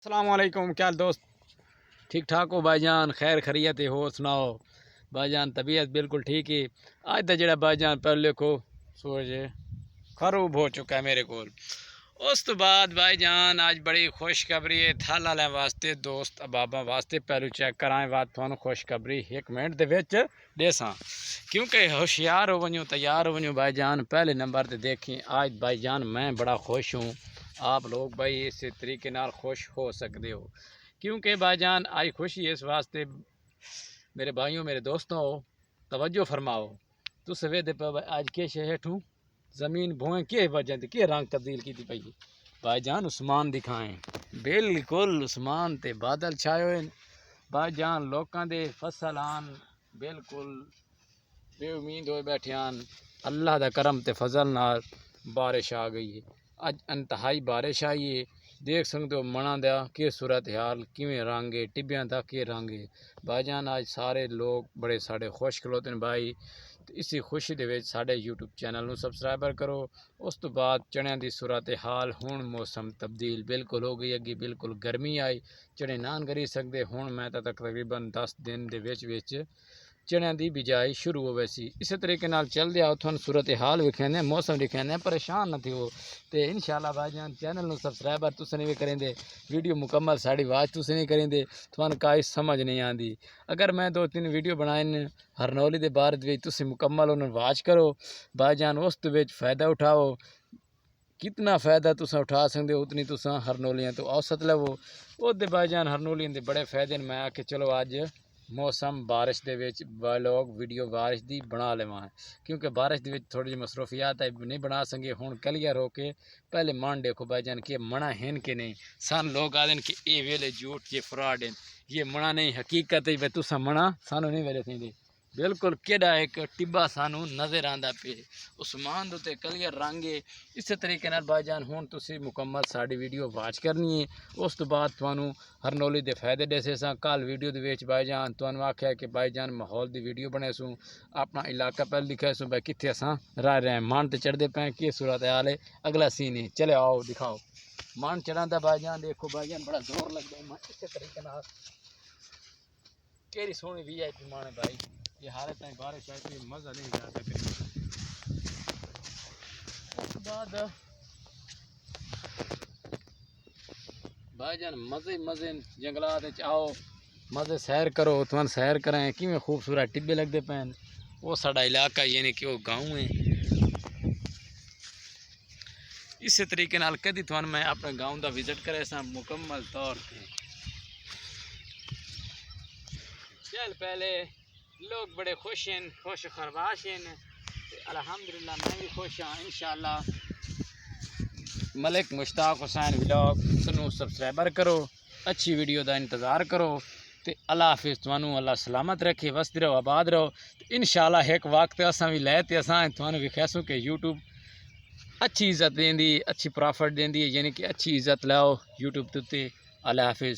السلام علیکم، کیا حال دوست؟ ٹھیک ٹھاک ہو بھائی جان؟ خیر خیریت ہو سناؤ بھائی جان؟ طبیعت بالکل ٹھیک ہے آج تو جڑا بھائی جان پہلے کو سورج خروب ہو چکا ہے میرے کو۔ اس تو بعد بھائی جان آج بڑی خوشخبری ہے تھل والے واسطے، دوست احباباں واسطے۔ پہلو چیک کرائیں بات تھانوں خوشخبری 1 منٹ دے وچ دیساں، کیونکہ ہوشیار ہو ونجو تیار ہو ونجو بھائی جان۔ پہلے نمبر تے دیکھیں آج بھائی جان میں بڑا خوش ہوں، آپ لوگ بھائی اس طریقے نال خوش ہو سکتے ہو، کیونکہ بھائی جان آج خوشی اس واسطے میرے بھائیوں میرے دوستوں توجہ فرماؤ۔ تو سویدے پہ آج کے شہٹوں زمین بھوئیں کے وجہ تے کے رنگ تبدیل کی پئی بھائی جان؟ عثمان دکھائیں بالکل عثمان تے بادل چھائے ہوئے بھائی جان، لوکاں دے فصل آن بالکل بے امید ہوئے بیٹھے آن۔ اللہ دا کرم تے فضل نال بارش آ گئی ہے، اج انتہائی بارش آئی ہے۔ دیکھ سکتے ہو منا دا کہ صورتحال کیویں رنگ ہے، ٹبیاں دا کہ رنگ ہے بھائی جان۔ آج سارے لوگ بڑے ساڑے خوش کھلوتے ہیں بھائی، اسی خوشی دے وچ ساڈے یوٹیوب چینل نو سبسکرائبر کرو۔ اس تو بعد چڑیاں دی صورتحال، ہن موسم تبدیل بالکل ہو گئی، اگی بالکل گرمی آئی، چڑے نان کری سکتے۔ ہن میں تک تقریباً 10 دن دے وچ چڑیاں دی بجائی شروع ہوئے سی۔ اسی طریقے نال چل دیا اتھن صورتحال وکھینے، موسم لکھینے، پریشان نہ تھیو تے انشاءاللہ بھائی جان چینل نو سبسکرائبر تسیں نہیں کریں دے، ویڈیو مکمل ساڑی واچ تسیں نہیں کریں دے، تھوان کائی سمجھ نہیں آندی۔ اگر میں 2-3 ویڈیو بنائیں ہرنولی دے بارے وچ تسیں مکمل انہوں واچ کرو بھائی جان، اس دے وچ فائدہ اٹھاؤ۔ کتنا فائدہ تساں اٹھا سکتے ہو اتنی تساں ہرنولیاں تو اوسط لو۔ او دے بھائی جان ہرنولیاں دے بڑے فائدے نے، میں آکے چلو آج موسم بارش دے وچ لوگ ویڈیو بارش دی بنا لیواں، کیونکہ بارش دے وچ تھوڑی جی مصروفیات ہے نہیں بنا سکے۔ ہن کلیئر ہو کے پہلے مان دیکھو بھائی جان کہ منا ہیں کہ نہیں۔ سان لوگ آدھن کہ اے ویلے جھوٹ یہ فراڈ ہیں، یہ منا نہیں حقیقت ہے بھائی، تساں منا سانو نہیں ویلے تھیں دے بالکل کیڑا ایک ٹبا سانو نظر آندا پے عثمان دو تے کلیئر رنگ ہے۔ اسی طریقے نال بھائی جان ہن تسی مکمل ساڈی ویڈیو واچ کرنی ہے، اس تو بعد تھانوں ہرنولی دے فائدے دسے ساں۔ کل ویڈیو دے وچ بھائی جان تھانوں آکھیا کہ بھائی جان ماحول دی ویڈیو بنے سوں، اپنا علاقہ پہل دکھائے سوں بھائی کتھے اساں رہ رہے ہیں، مان تے چڑھ دے پے کی صورتحال ہے۔ اگلا سین ہے، چلے آؤ دکھاؤ مان چڑھاں دا بھائی جان۔ دیکھو بھائی جان بڑا زور لگدا ہے مان اسی طریقے نال کیڑی سونی وی آئی پی مان ہے بھائی، یہ حالت تائیں بارش آئی پی مزہ نہیں جا سکے۔ اس بعد بھائی جان مزے جنگلات آؤ، مزے سیر کرو، تمہیں سیر کریں کیویں خوبصورت ٹبے لگتے پین۔ وہ ساڈا علاقہ یعنی کہ وہ گاؤں ہے۔ اسی طریقے نال کدی تھانوں میں اپنے گاؤں دا وزٹ کرے ساں مکمل طور پہ۔ چل پہلے لوگ بڑے خوش ہیں، خوش خرباش ہیں، الحمدللہ میں بھی خوش ہاں۔ انشاءاللہ ملک مشتاق حسین ولاگ سنو سبسکرائبر کرو، اچھی ویڈیو دا انتظار کرو تے اللہ حافظ۔ تمہوں اللہ سلامت رکھے، وسدی رہو، آباد رہو۔ انشاءاللہ ایک وقت اساں بھی لے تے اساں تمہوں وکھیسوں کہ یوٹیوب اچھی عزت دیندی، اچھی پرافٹ دیندی ہے، یعنی کہ اچھی عزت لاؤ یوٹیوب تے۔ اللہ حافظ۔